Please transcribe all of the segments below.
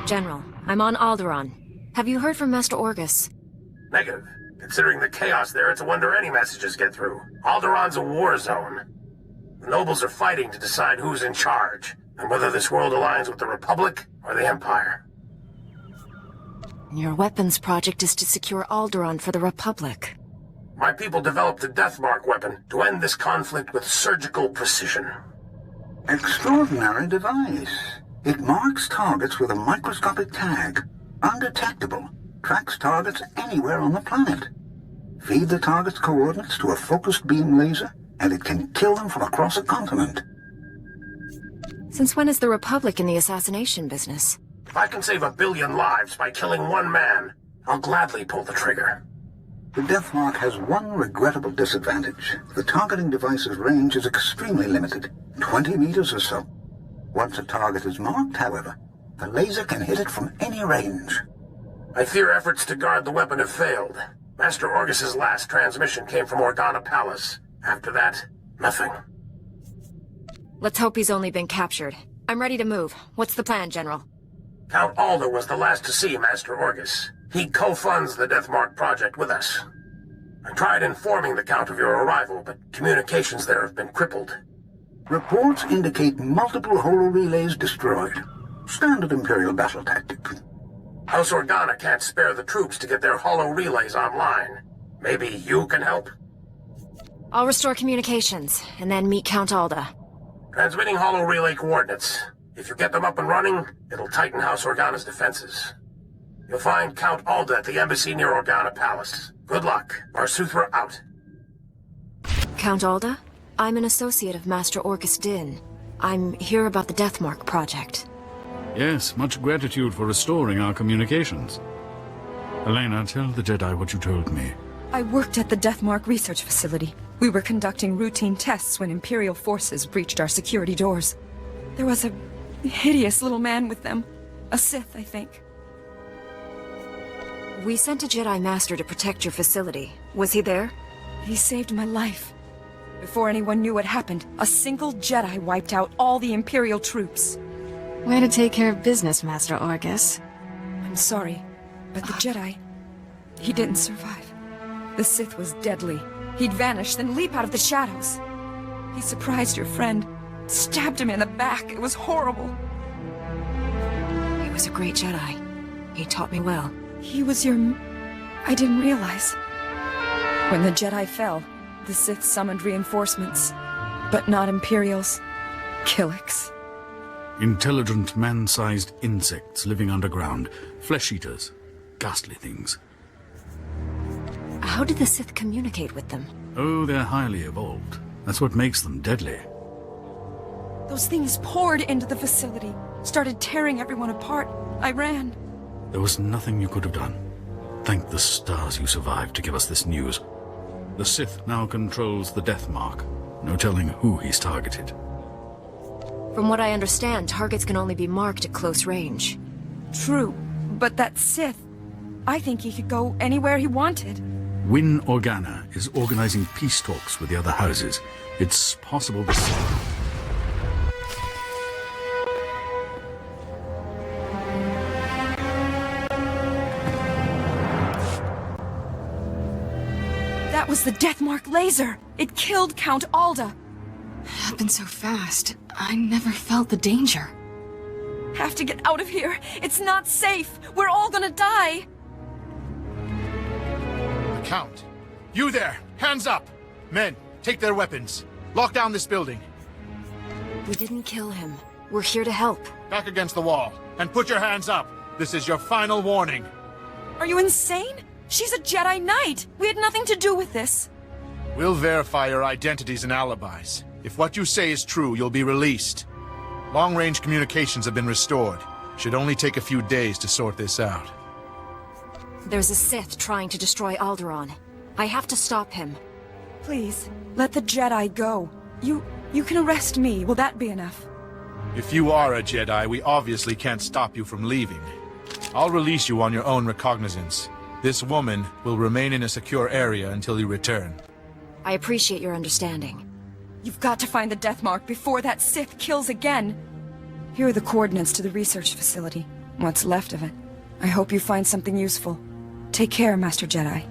General, I'm on Alderaan. Have you heard from Master Orgus? Negative. Considering the chaos there, it's a wonder any messages get through. Alderaan's a war zone. The nobles are fighting to decide who's in charge, and whether this world aligns with the Republic or the Empire. Your weapons project is to secure Alderaan for the Republic. My people developed a Deathmark weapon to end this conflict with surgical precision. Extraordinary device. It marks targets with a microscopic tag. Undetectable. Tracks targets anywhere on the planet. Feed the target's coordinates to a focused beam laser, and it can kill them from across a continent. Since when is the Republic in the assassination business? If I can save 1 billion lives by killing one man, I'll gladly pull the trigger. The Deathmark has one regrettable disadvantage. The targeting device's range is extremely limited, 20 meters or so. Once a target is marked, however, the laser can hit it from any range. I fear efforts to guard the weapon have failed. Master Orgus's last transmission came from Organa Palace. After that, nothing. Let's hope he's only been captured. I'm ready to move. What's the plan, General? Count Alda was the last to see Master Orgus. He co-funds the Deathmark project with us. I tried informing the Count of your arrival, but communications there have been crippled. Reports indicate multiple holo-relays destroyed. Standard Imperial battle tactic. House Organa can't spare the troops to get their holo-relays online. Maybe you can help? I'll restore communications, and then meet Count Alda. Transmitting holo-relay coordinates. If you get them up and running, it'll tighten House Organa's defenses. You'll find Count Alda at the embassy near Organa Palace. Good luck. Swtor out. Count Alda? I'm an associate of Master Orgus Din. I'm here about the Deathmark project. Yes, much gratitude for restoring our communications. Elena, tell the Jedi what you told me. I worked at the Deathmark research facility. We were conducting routine tests when Imperial forces breached our security doors. There was a hideous little man with them. A Sith, I think. We sent a Jedi Master to protect your facility. Was he there? He saved my life. Before anyone knew what happened, a single Jedi wiped out all the Imperial troops. Way to take care of business, Master Orgus. I'm sorry, but the Jedi, he didn't survive. The Sith was deadly. He'd vanish, then leap out of the shadows. He surprised your friend, stabbed him in the back. It was horrible. He was a great Jedi. He taught me well. He was your... I didn't realize. When the Jedi fell, the Sith summoned reinforcements. But not Imperials. Killiks. Intelligent, man-sized insects living underground. Flesh-eaters. Ghastly things. How did the Sith communicate with them? Oh, they're highly evolved. That's what makes them deadly. Those things poured into the facility, started tearing everyone apart. I ran. There was nothing you could have done. Thank the stars you survived to give us this news. The Sith now controls the Deathmark. No telling who he's targeted. From what I understand, targets can only be marked at close range. True, but that Sith, I think he could go anywhere he wanted. Win Organa is organizing peace talks with the other houses. It's possible the Sith... That was the Deathmark laser! It killed Count Alda! Happened so fast. I never felt the danger. Have to get out of here! It's not safe! We're all gonna die! Count! You there! Hands up! Men, take their weapons. Lock down this building. We didn't kill him. We're here to help. Back against the wall. And put your hands up! This is your final warning. Are you insane? She's a Jedi Knight! We had nothing to do with this! We'll verify your identities and alibis. If what you say is true, you'll be released. Long-range communications have been restored. Should only take a few days to sort this out. There's a Sith trying to destroy Alderaan. I have to stop him. Please, let the Jedi go. You can arrest me. Will that be enough? If you are a Jedi, we obviously can't stop you from leaving. I'll release you on your own recognizance. This woman will remain in a secure area until you return. I appreciate your understanding. You've got to find the Deathmark before that Sith kills again. Here are the coordinates to the research facility. What's left of it. I hope you find something useful. Take care, Master Jedi.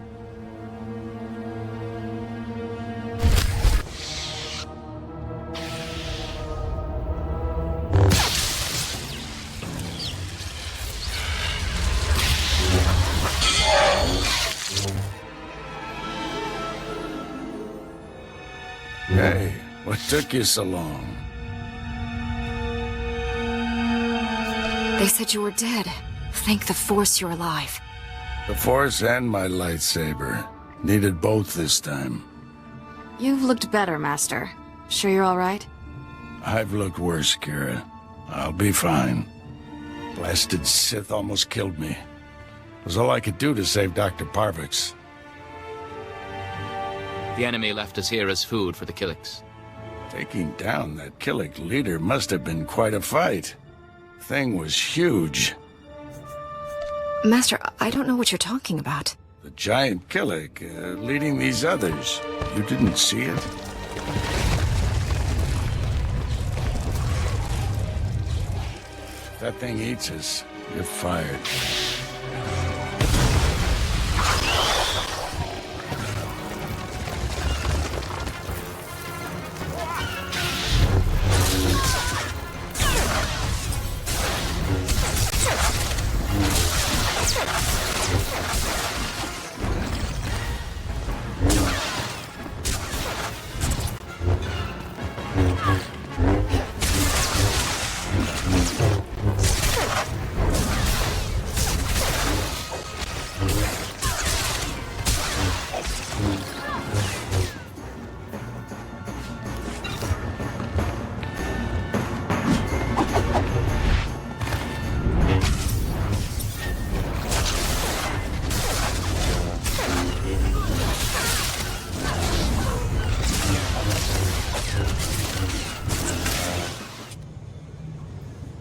Hey, what took you so long? They said you were dead. Thank the Force you're alive. The Force and my lightsaber. Needed both this time. You've looked better, Master. Sure you're all right? I've looked worse, Kira. I'll be fine. Blasted Sith almost killed me. It was all I could do to save Dr. Parvix. The enemy left us here as food for the Killiks. Taking down that Killik leader must have been quite a fight. Thing was huge. Master, I don't know what you're talking about. The giant Killik leading these others. You didn't see it? If that thing eats us, you're fired.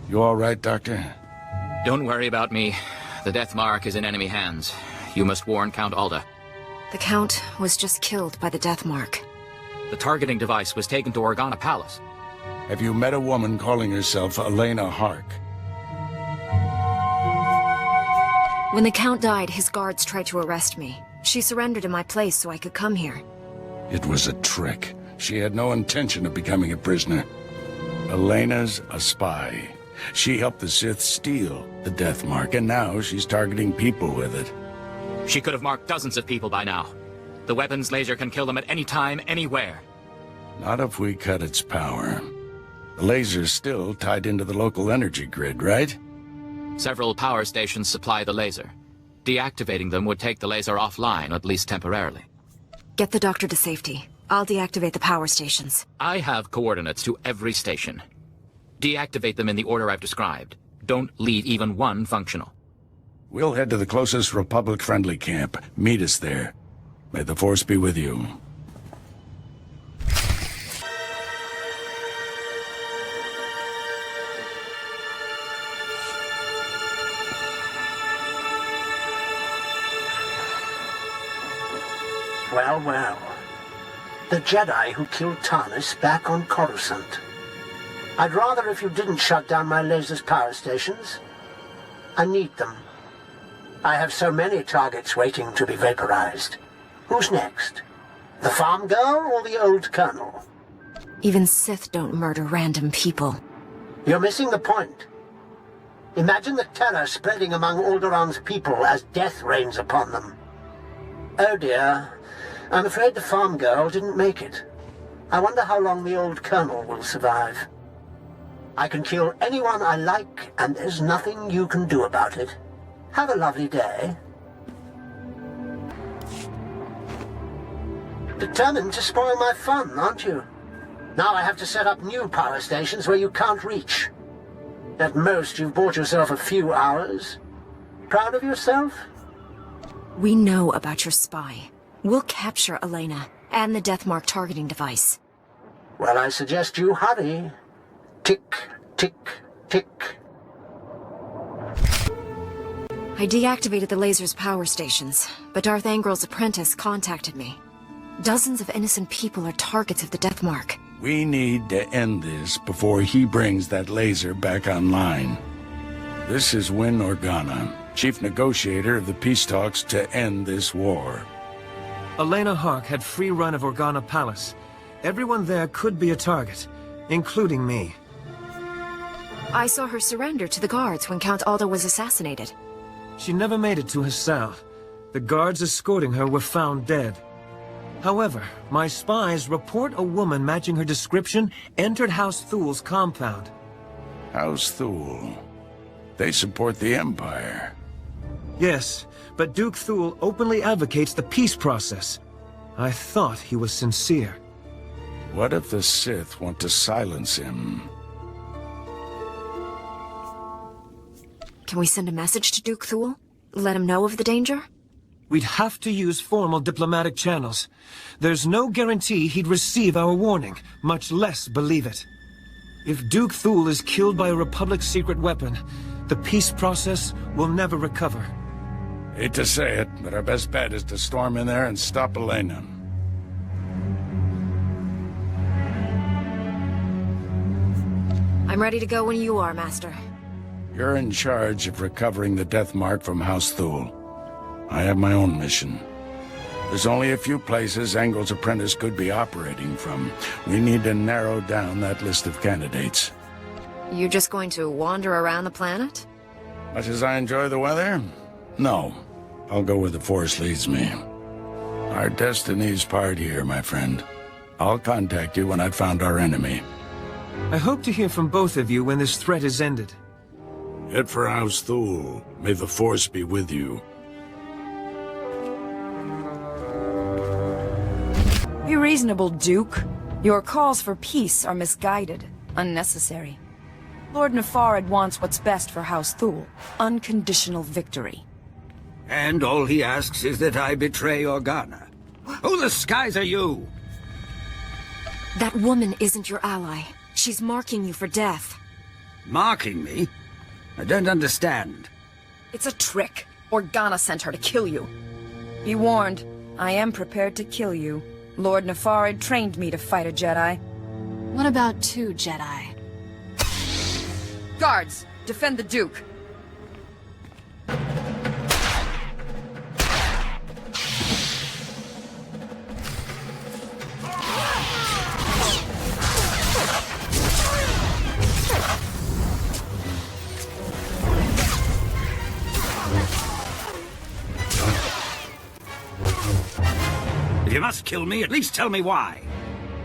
You all right, Doctor? Don't worry about me. The Death Mark is in enemy hands. You must warn Count Alda. The Count was just killed by the Death Mark. The targeting device was taken to Organa Palace. Have you met a woman calling herself Elena Hark? When the Count died, his guards tried to arrest me. She surrendered in my place so I could come here. It was a trick. She had no intention of becoming a prisoner. Elena's a spy. She helped the Sith steal the Death Mark, and now she's targeting people with it. She could have marked dozens of people by now. The weapon's laser can kill them at any time, anywhere. Not if we cut its power. The laser's still tied into the local energy grid, right? Several power stations supply the laser. Deactivating them would take the laser offline, at least temporarily. Get the doctor to safety. I'll deactivate the power stations. I have coordinates to every station. Deactivate them in the order I've described. Don't leave even one functional. We'll head to the closest Republic-friendly camp. Meet us there. May the Force be with you. Well, well. The Jedi who killed Tarnis back on Coruscant. I'd rather if you didn't shut down my laser's power stations. I need them. I have so many targets waiting to be vaporized. Who's next? The farm girl or the old colonel? Even Sith don't murder random people. You're missing the point. Imagine the terror spreading among Alderaan's people as death rains upon them. Oh dear. I'm afraid the farm girl didn't make it. I wonder how long the old colonel will survive. I can kill anyone I like, and there's nothing you can do about it. Have a lovely day. Determined to spoil my fun, aren't you? Now I have to set up new power stations where you can't reach. At most, you've bought yourself a few hours. Proud of yourself? We know about your spy. We'll capture Elena and the Death Mark targeting device. Well, I suggest you hurry. Tick, tick, tick. I deactivated the laser's power stations, but Darth Angrel's apprentice contacted me. Dozens of innocent people are targets of the Death Mark. We need to end this before he brings that laser back online. This is Win Organa, chief negotiator of the peace talks to end this war. Elena Hark had free run of Organa Palace. Everyone there could be a target, including me. I saw her surrender to the guards when Count Aldo was assassinated. She never made it to her cell. The guards escorting her were found dead. However, my spies report a woman matching her description entered House Thul's compound. House Thul. They support the Empire. Yes, but Duke Thul openly advocates the peace process. I thought he was sincere. What if the Sith want to silence him? Can we send a message to Duke Thul? Let him know of the danger? We'd have to use formal diplomatic channels. There's no guarantee he'd receive our warning, much less believe it. If Duke Thul is killed by a Republic secret weapon, the peace process will never recover. Hate to say it, but our best bet is to storm in there and stop Elena. I'm ready to go when you are, Master. You're in charge of recovering the death mark from House Thul. I have my own mission. There's only a few places Angel's apprentice could be operating from. We need to narrow down that list of candidates. You just going to wander around the planet? Much as I enjoy the weather? No. I'll go where the Force leads me. Our destiny's part here, my friend. I'll contact you when I've found our enemy. I hope to hear from both of you when this threat is ended. Head for House Thul. May the Force be with you. Be reasonable, Duke. Your calls for peace are misguided, unnecessary. Lord Nefarad wants what's best for House Thul. Unconditional victory. And all he asks is that I betray Organa. Who the skies are you? That woman isn't your ally. She's marking you for death. Marking me? I don't understand. It's a trick. Organa sent her to kill you. Be warned, I am prepared to kill you. Lord Nefarad trained me to fight a Jedi. What about 2 Jedi? Guards, defend the Duke. If you must kill me, at least tell me why.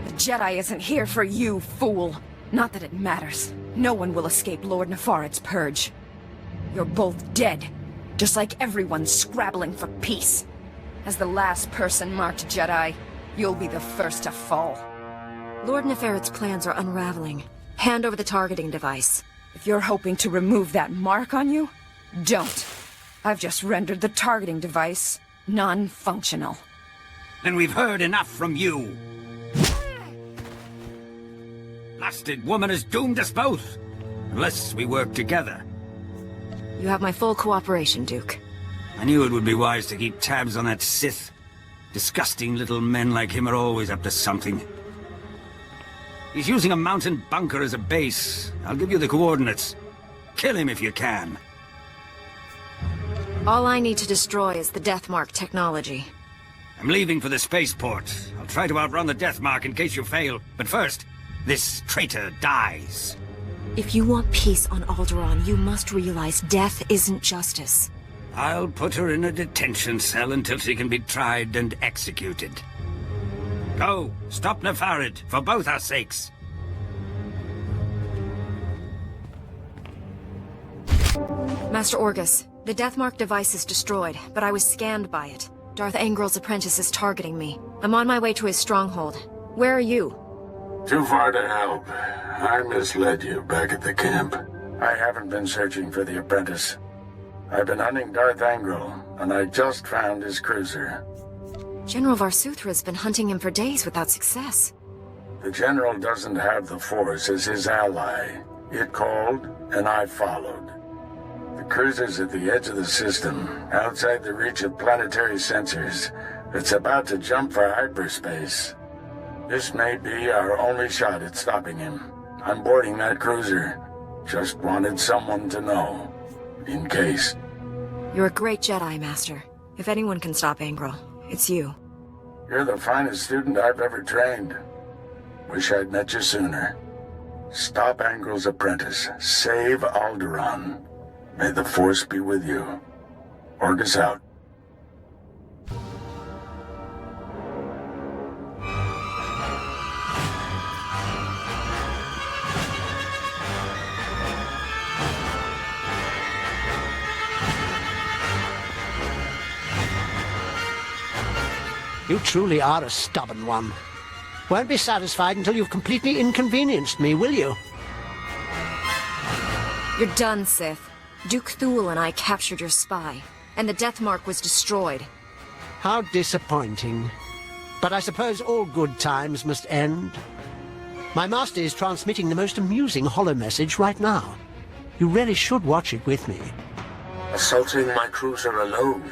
The Jedi isn't here for you, fool. Not that it matters. No one will escape Lord Nefarad's purge. You're both dead, just like everyone scrabbling for peace. As the last person marked Jedi, you'll be the first to fall. Lord Nefarad's plans are unraveling. Hand over the targeting device. If you're hoping to remove that mark on you, don't. I've just rendered the targeting device non-functional. Then we've heard enough from you. Blasted woman has doomed us both, unless we work together. You have my full cooperation, Duke. I knew it would be wise to keep tabs on that Sith. Disgusting little men like him are always up to something. He's using a mountain bunker as a base. I'll give you the coordinates. Kill him if you can. All I need to destroy is the Deathmark technology. I'm leaving for the spaceport. I'll try to outrun the Deathmark in case you fail. But first, this traitor dies. If you want peace on Alderaan, you must realize death isn't justice. I'll put her in a detention cell until she can be tried and executed. Go, stop Nefarad, for both our sakes. Master Orgus, the Deathmark device is destroyed, but I was scanned by it. Darth Angrel's apprentice is targeting me. I'm on my way to his stronghold. Where are you? Too far to help. I misled you back at the camp. I haven't been searching for the apprentice. I've been hunting Darth Angrel, and I just found his cruiser. General Varsuthra has been hunting him for days without success. The General doesn't have the Force as his ally. It called, and I followed. The cruiser's at the edge of the system, outside the reach of planetary sensors. It's about to jump for hyperspace. This may be our only shot at stopping him. I'm boarding that cruiser. Just wanted someone to know. in case. You're a great Jedi, Master. If anyone can stop Angral, it's you. You're the finest student I've ever trained. Wish I'd met you sooner. Stop Angral's apprentice. Save Alderaan. May the Force be with you. Orgus out. You truly are a stubborn one. Won't be satisfied until you've completely inconvenienced me, will you? You're done, Sith. Duke Thule and I captured your spy, and the Death Mark was destroyed. How disappointing. But I suppose all good times must end. My master is transmitting the most amusing holo message right now. You really should watch it with me. Assaulting my cruiser alone.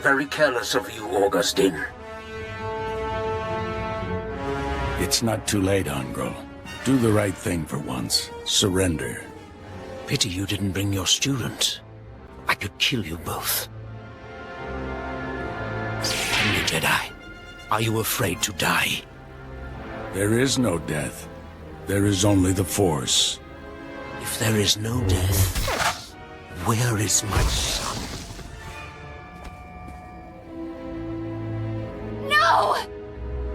Very careless of you, Augustine. It's not too late, Angral. Do the right thing for once. Surrender. Pity you didn't bring your students. I could kill you both. And the Jedi, are you afraid to die? There is no death. There is only the Force. If there is no death, where is my son? No!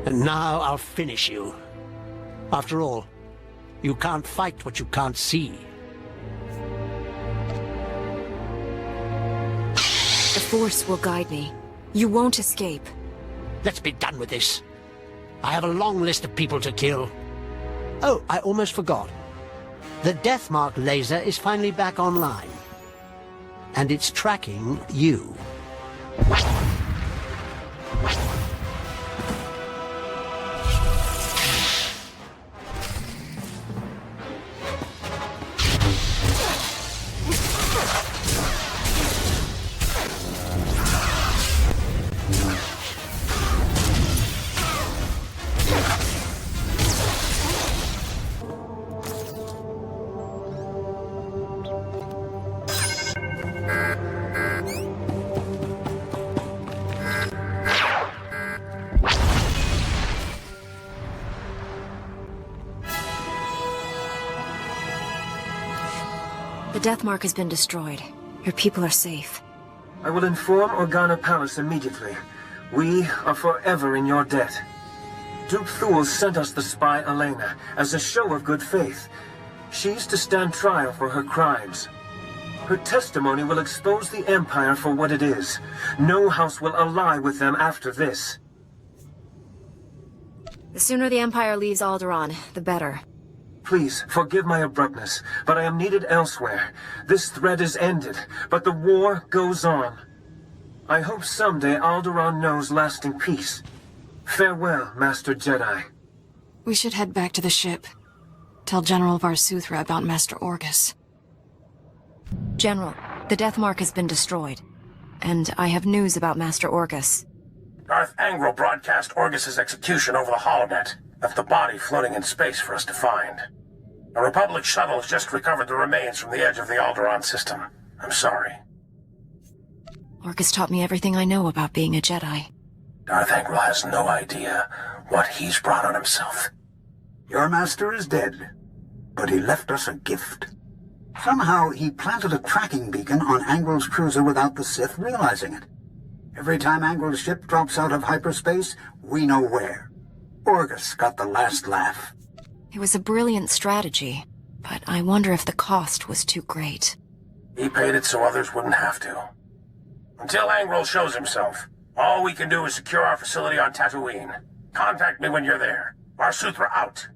And now I'll finish you. After all, you can't fight what you can't see. The Force will guide me. You won't escape. Let's be done with this. I have a long list of people to kill. Oh, I almost forgot. The Death Mark laser is finally back online. And it's tracking you. The Death Mark has been destroyed. Your people are safe. I will inform Organa Palace immediately. We are forever in your debt. Duke Thule sent us the spy Elena as a show of good faith. She's to stand trial for her crimes. Her testimony will expose the Empire for what it is. No house will ally with them after this. The sooner the Empire leaves Alderaan, the better. Please, forgive my abruptness, but I am needed elsewhere. This threat is ended, but the war goes on. I hope someday Alderaan knows lasting peace. Farewell, Master Jedi. We should head back to the ship. Tell General Varsuthra about Master Orgus. General, the Death Mark has been destroyed. And I have news about Master Orgus. Darth Angral broadcast Orgus's execution over the holonet. Left the body floating in space for us to find. A Republic shuttle has just recovered the remains from the edge of the Alderaan system. I'm sorry. Orgus taught me everything I know about being a Jedi. Darth Angral has no idea what he's brought on himself. Your master is dead, but he left us a gift. Somehow he planted a tracking beacon on Angral's cruiser without the Sith realizing it. Every time Angral's ship drops out of hyperspace, we know where. Orgus got the last laugh. It was a brilliant strategy, but I wonder if the cost was too great. He paid it so others wouldn't have to. Until Angral shows himself, all we can do is secure our facility on Tatooine. Contact me when you're there. Varsuthra out.